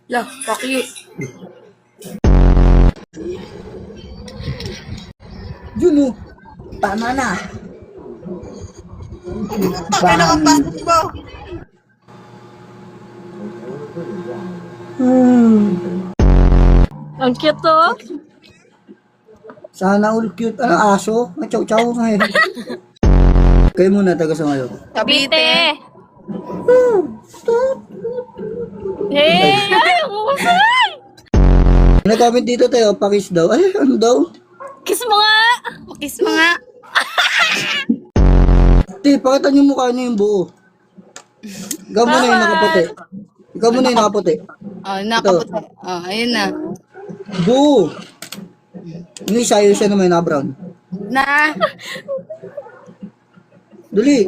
Lah, pakit. Yun oh. Tama na. Bakit nakapasok mo? Ang cute to. Sana all cute. Ano, aso? Ang chow-chow nga eh. Kayo muna, taga sa ngayon. Cavite. Hey! Ay, umusay! Nag-comment dito tayo, pakis daw. Ay, ano daw? Kiss mo nga! Kiss mo nga. Ti, pakita niyo mukha niyo yung buo. Ikaw muna yung nakaputi. Ikaw muna yung nakaputi. Oh, nakaputi. Oh, ayun na. Buo. Yung isa, yung siya naman na brown. Na. Dali.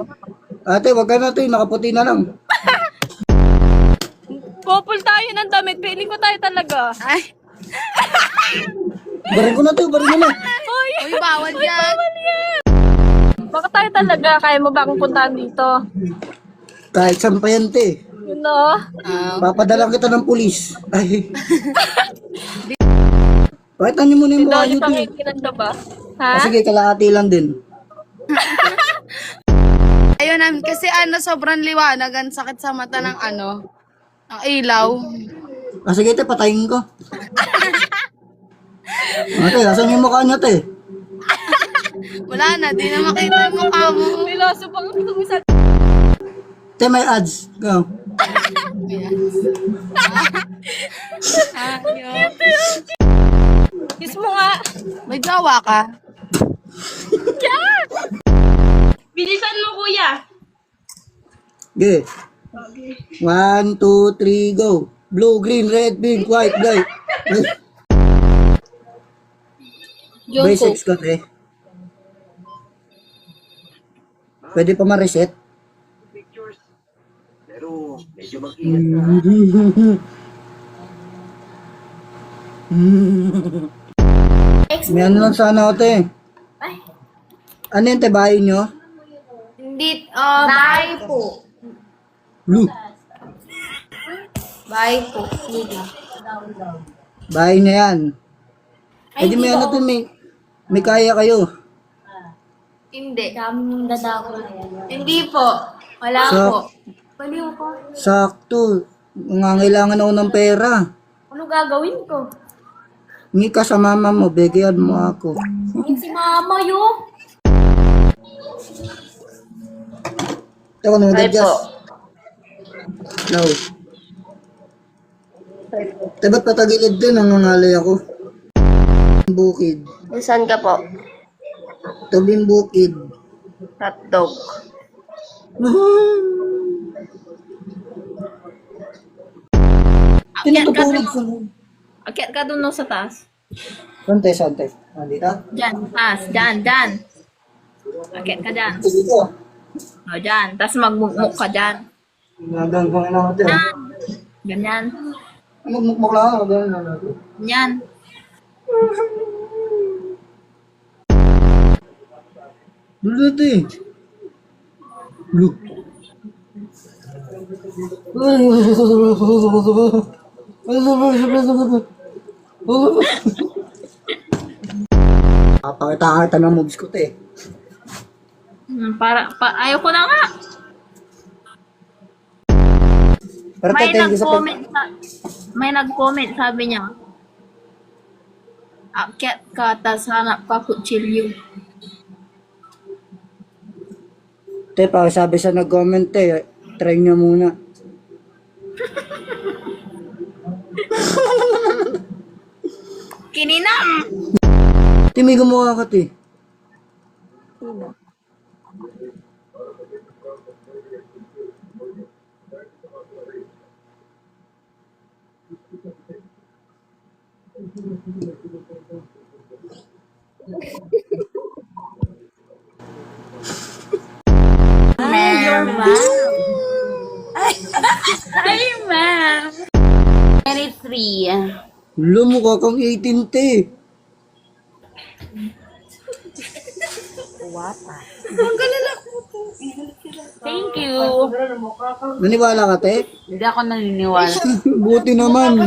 Ate, wag ka na ito, nakaputi na lang. Couple tayo ng damit. Piling ko tayo talaga. Ay. Barin ko na ito, barin mo na. Uy! Uy, bawal yan. Baka tayo talaga. Kaya mo ba akong puntahan dito? Kahit saan pa yan, te. You know? Papadalang kita ng pulis. Ay. Pakita niyo muna yung mukha Dito niyo, pang te. ikinan ka ba? Ha? Sige, kalahati lang din. Ayun, kasi sobrang liwanag. Ang sakit sa mata ng ang ilaw. Sige, te, patayin ko. Ate, asan yung mukha niya, te? Wala na, di na makita yung mukha mo. Piloso pang itong isa. Te, may ads. Go. Ayun. Kiss mo nga. May gawa ka? Bilisan mo, kuya. Okay. 1, 2, 3, go. Blue, green, red, pink, white, black. Basics ka, te. Pwede pa ma-reset? Pero medyo mag-ingat ka. May ano lang sana ako, te. Ano yun, te? Bahay nyo? Hindi, bye po. Blue. Bye po. Bahay na yan. Eh di may ano to, may kaya kayo. Hindi. Hindi po. Wala Sa- po. Sakto. Nangangailangan ako ng pera. Ano gagawin ko? Hingi ka sa mama mo, bigyan mo ako. Si mama yun. Ito, ano just. No. Te, ba't patagilid din? Nangangalay ako. Bukid. Saan ka po? Tubing bukid. Hotdog. Tinatutulog sa Akyat ka dun no, sa taas. Sante, sante. Nandito? Diyan, taas. Diyan. Akyat ka dyan. Ito dito. O, dyan. Tapos magmukmuk ka dyan. Nagang kong ina ko dyan. Ganyan. Magmukmuk lang ako. Ganun lang natin. Ganyan. Dulu dito eh. Lu. Pakita ng moves ko, te. Ayaw ko na nga. Pero te, thank you sa pag... May nag-comment, sabi niya, akyat ka, tas hanap ka kutsilyo. Te, sabi sa nag-comment, te, try nyo muna. Kininam! Te, may gumawa ka, te. Ay, ma'am! 23. Mukha kang 18, te. Guwapa. Ang galala ko po. Thank you. Naniwala ka, te? Hindi ako naniniwala. Buti naman.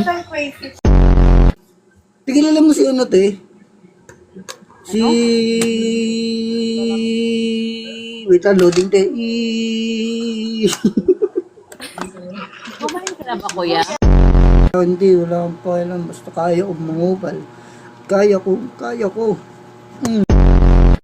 Tigilala mo si ano, te? Si... Wait lang, loading, te. Kumain ka na ba, kuya? Hindi, wala akong pakialam. Basta kaya ko mangupal. Kaya ko.